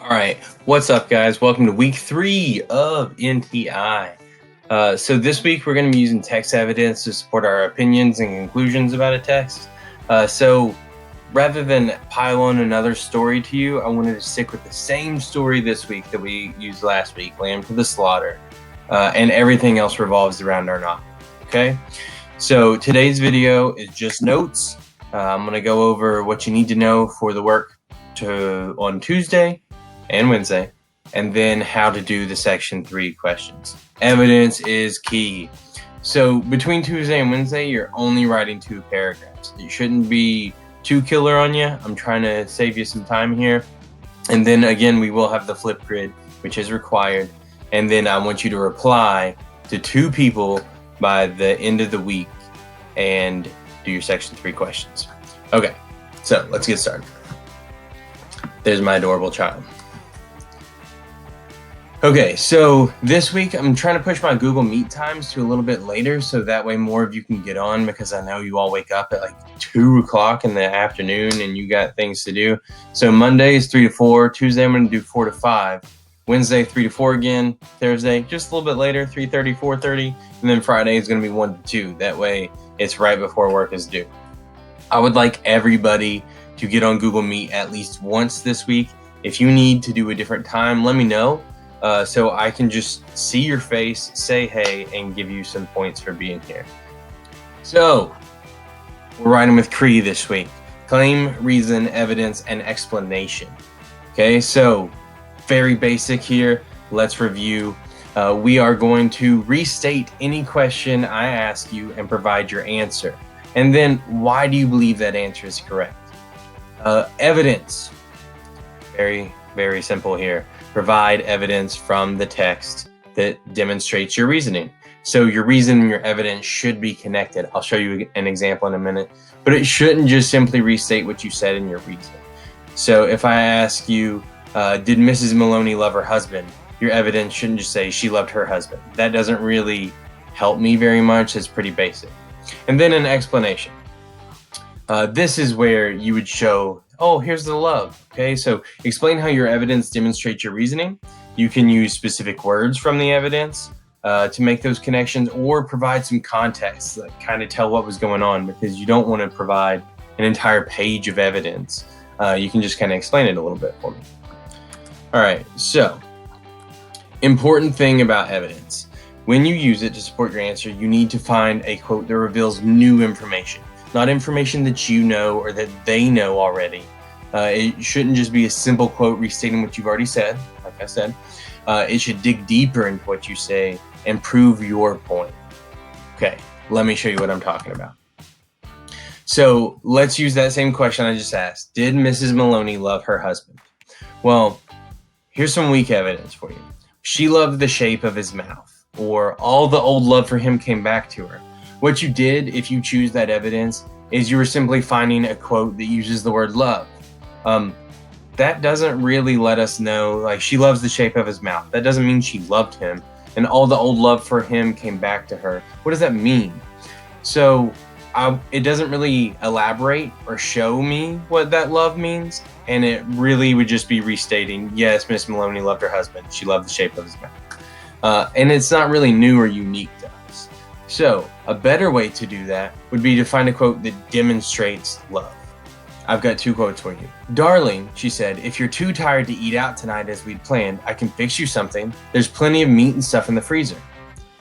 All right, what's up, guys? Welcome to week 3 of NTI. So this week we're going to be using text evidence to support our opinions and conclusions about a text. So rather than pile on another story to you, I wanted to stick with the same story this week that we used last week, Lamb to the Slaughter, and everything else revolves around our novel. Okay, so today's video is just notes. I'm going to go over what you need to know for the work on Tuesday and Wednesday, and then how to do the section 3 questions. Evidence is key. So between Tuesday and Wednesday, you're only writing 2 paragraphs. It shouldn't be too killer on you. I'm trying to save you some time here. And then again, we will have the Flipgrid, which is required. And then I want you to reply to 2 people by the end of the week and do your section 3 questions. Okay, so let's get started. There's my adorable child. Okay, so this week I'm trying to push my Google Meet times to a little bit later so that way more of you can get on, because I know you all wake up at like 2 o'clock in the afternoon and you got things to do. So Monday is 3 to 4, Tuesday I'm going to do 4 to 5, Wednesday 3 to 4 again, Thursday just a little bit later, 3:30, 4:30, and then Friday is going to be 1 to 2. That way it's right before work is due. I would like everybody to get on Google Meet at least once this week. If you need to do a different time, let me know. So I can just see your face, say hey, and give you some points for being here. So we're writing with CRE this week. Claim, reason, evidence, and explanation. Okay, so very basic here. Let's review. We are going to restate any question I ask you and provide your answer. And then why do you believe that answer is correct? Evidence. Very, very simple here. Provide evidence from the text that demonstrates your reasoning. So your reason and your evidence should be connected. I'll show you an example in a minute, but it shouldn't just simply restate what you said in your reason. So if I ask you, did Mrs. Maloney love her husband? Your evidence shouldn't just say she loved her husband. That doesn't really help me very much. It's pretty basic. And then an explanation. This is where you would show, oh, here's the love. Okay, so explain how your evidence demonstrates your reasoning. You can use specific words from the evidence to make those connections, or provide some context that kind of tell what was going on, because you don't want to provide an entire page of evidence. You can just kind of explain it a little bit for me. All right, so important thing about evidence. When you use it to support your answer, you need to find a quote that reveals new information. Not information that you know or that they know already. It shouldn't just be a simple quote restating what you've already said, like I said. It should dig deeper into what you say and prove your point. Okay, let me show you what I'm talking about. So let's use that same question I just asked. Did Mrs. Maloney love her husband? Well, here's some weak evidence for you. She loved the shape of his mouth, or all the old love for him came back to her. What you did, if you choose that evidence, is you were simply finding a quote that uses the word love. That doesn't really let us know, like, she loves the shape of his mouth. That doesn't mean she loved him, and all the old love for him came back to her. What does that mean? So it doesn't really elaborate or show me what that love means, and it really would just be restating, yes, Miss Maloney loved her husband. She loved the shape of his mouth. And it's not really new or unique to us. So a better way to do that would be to find a quote that demonstrates love. I've got 2 quotes for you. Darling, she said, if you're too tired to eat out tonight as we'd planned, I can fix you something. There's plenty of meat and stuff in the freezer.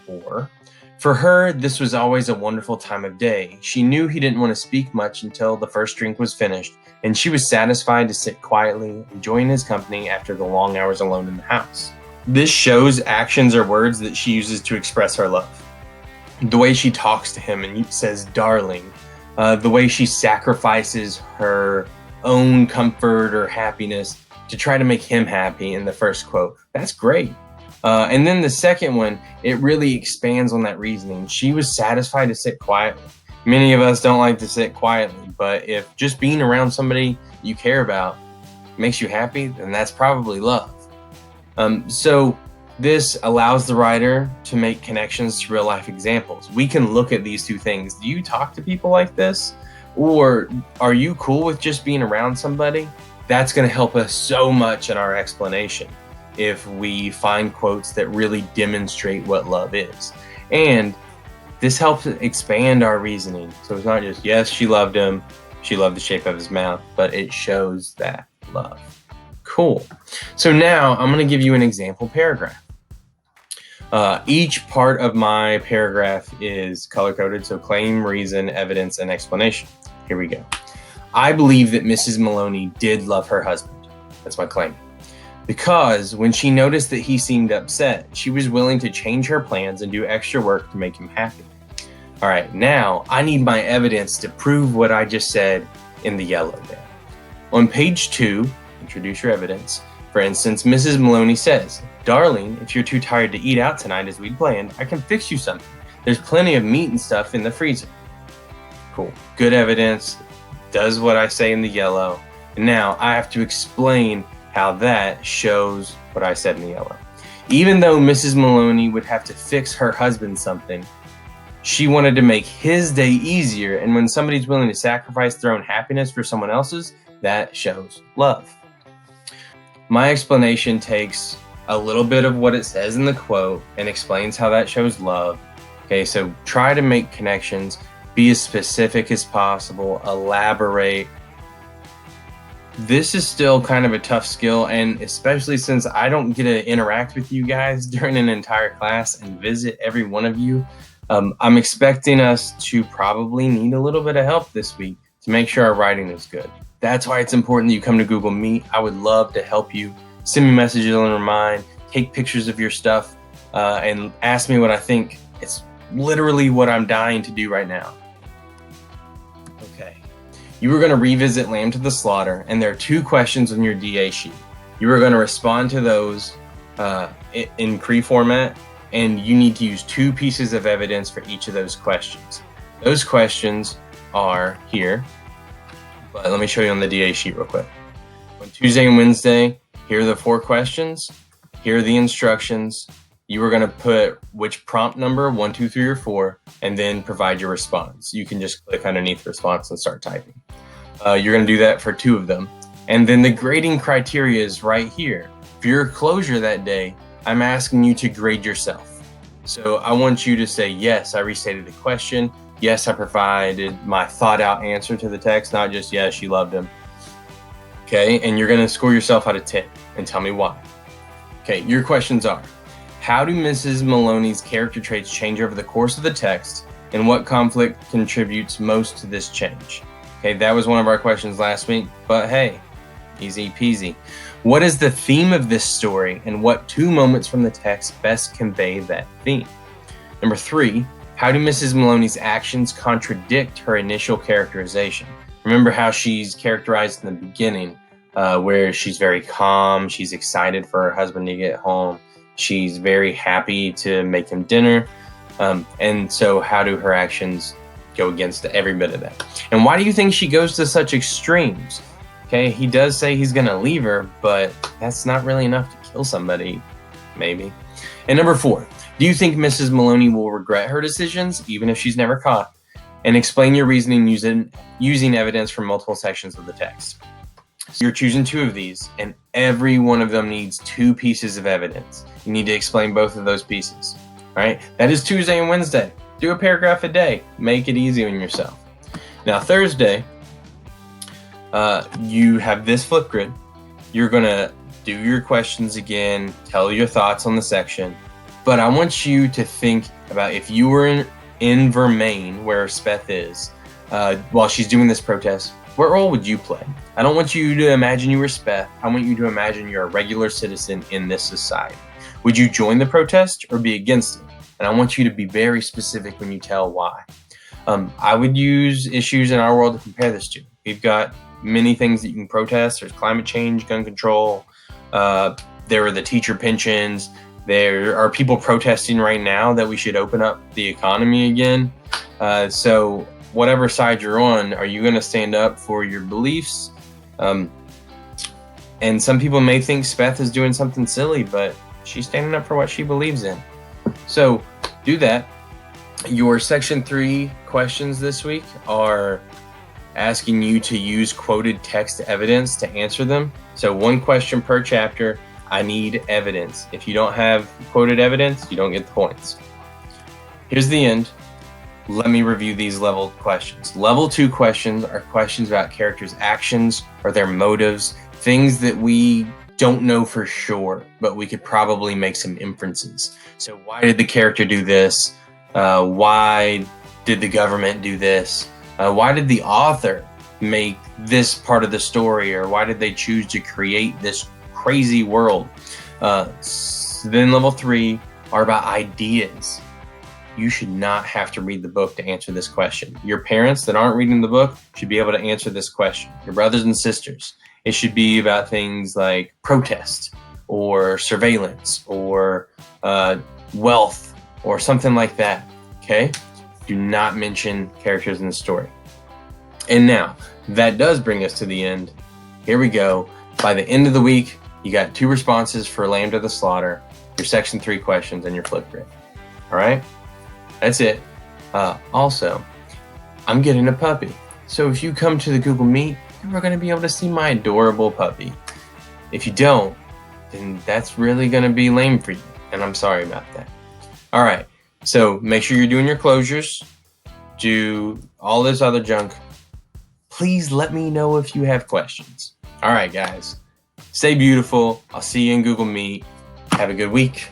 Or, for her, this was always a wonderful time of day. She knew he didn't want to speak much until the first drink was finished, and she was satisfied to sit quietly, enjoying his company after the long hours alone in the house. This shows actions or words that she uses to express her love. The way she talks to him and says darling, the way she sacrifices her own comfort or happiness to try to make him happy in the first quote. That's great. And then the second one, it really expands on that reasoning. She was satisfied to sit quietly. Many of us don't like to sit quietly, but if just being around somebody you care about makes you happy, then that's probably love. So this allows the writer to make connections to real life examples. We can look at these 2 things. Do you talk to people like this? Or are you cool with just being around somebody That's going to help us so much in our explanation if we find quotes that really demonstrate what love is. And this helps expand our reasoning. So it's not just, yes, she loved him, she loved the shape of his mouth, but it shows that love. Cool. So now I'm going to give you an example paragraph. Each part of my paragraph is color-coded, so claim, reason, evidence, and explanation. Here we go. I believe that Mrs. Maloney did love her husband. That's my claim. Because when she noticed that he seemed upset, she was willing to change her plans and do extra work to make him happy. All right, now I need my evidence to prove what I just said in the yellow there. On page 2, introduce your evidence. For instance, Mrs. Maloney says, "Darling, if you're too tired to eat out tonight as we'd planned, I can fix you something. There's plenty of meat and stuff in the freezer." Cool. Good evidence. Does what I say in the yellow. And now I have to explain how that shows what I said in the yellow. Even though Mrs. Maloney would have to fix her husband something, she wanted to make his day easier. And when somebody's willing to sacrifice their own happiness for someone else's, that shows love. My explanation takes a little bit of what it says in the quote and explains how that shows love. Okay, so try to make connections, be as specific as possible, elaborate. This is still kind of a tough skill, and especially since I don't get to interact with you guys during an entire class and visit every one of you, I'm expecting us to probably need a little bit of help this week to make sure our writing is good. That's why it's important that you come to Google Meet. I would love to help you. Send me messages on Remind, take pictures of your stuff, and ask me what I think. It's literally what I'm dying to do right now. Okay. You are going to revisit Lamb to the Slaughter, and there are 2 questions on your DA sheet. You are going to respond to those in Cree format, and you need to use 2 pieces of evidence for each of those questions. Those questions are here, but let me show you on the DA sheet real quick. On Tuesday and Wednesday, here are the 4 questions. Here are the instructions. You are going to put which prompt number, 1, 2, 3, or 4, and then provide your response. You can just click underneath response and start typing. You're going to do that for 2 of them. And then the grading criteria is right here. For your closure that day, I'm asking you to grade yourself. So I want you to say, yes, I restated the question. Yes, I provided my thought out answer to the text, not just, yes, she loved him. Okay, and you're going to score yourself out of 10 and tell me why. Okay, your questions are, how do Mrs. Maloney's character traits change over the course of the text, and what conflict contributes most to this change? Okay, that was one of our questions last week, but hey, easy peasy. What is the theme of this story, and what 2 moments from the text best convey that theme? Number 3, how do Mrs. Maloney's actions contradict her initial characterization? Remember how she's characterized in the beginning, where she's very calm, she's excited for her husband to get home, she's very happy to make him dinner, and so how do her actions go against every bit of that? And why do you think she goes to such extremes? Okay, he does say he's going to leave her, but that's not really enough to kill somebody, maybe. And number 4, do you think Mrs. Maloney will regret her decisions, even if she's never caught? And explain your reasoning using evidence from multiple sections of the text. So you're choosing 2 of these, and every one of them needs 2 pieces of evidence. You need to explain both of those pieces. All right, that is Tuesday and Wednesday. Do a paragraph a day. Make it easy on yourself. Now, Thursday, you have this Flipgrid. You're going to do your questions again, tell your thoughts on the section, but I want you to think about if you were in Vermain, where Speth is, while she's doing this protest, what role would you play? I don't want you to imagine you were Speth. I want you to imagine you're a regular citizen in this society. Would you join the protest or be against it? And I want you to be very specific when you tell why. I would use issues in our world to compare this to. We've got many things that you can protest. There's climate change, gun control. There are the teacher pensions. There are people protesting right now that we should open up the economy again. So whatever side you're on, are you going to stand up for your beliefs? And some people may think Speth is doing something silly, but she's standing up for what she believes in. So do that. Your section 3 questions this week are asking you to use quoted text evidence to answer them. So 1 question per chapter. I need evidence. If you don't have quoted evidence, you don't get the points. Here's the end. Let me review these level questions. Level 2 questions are questions about characters' actions or their motives, things that we don't know for sure, but we could probably make some inferences. So why did the character do this? Why did the government do this? Why did the author make this part of the story? Or why did they choose to create this crazy world? Then level 3 are about ideas. You should not have to read the book to answer this question. Your parents that aren't reading the book should be able to answer this question. Your brothers and sisters. It should be about things like protest or surveillance or wealth or something like that, okay? Do not mention characters in the story. And now, that does bring us to the end. Here we go. By the end of the week, you got 2 responses for Lamb to the Slaughter, your Section 3 questions, and your Flipgrid. All right? That's it. Also, I'm getting a puppy. So if you come to the Google Meet, you're going to be able to see my adorable puppy. If you don't, then that's really going to be lame for you. And I'm sorry about that. All right. So make sure you're doing your closures. Do all this other junk. Please let me know if you have questions. All right, guys. Stay beautiful. I'll see you in Google Meet. Have a good week.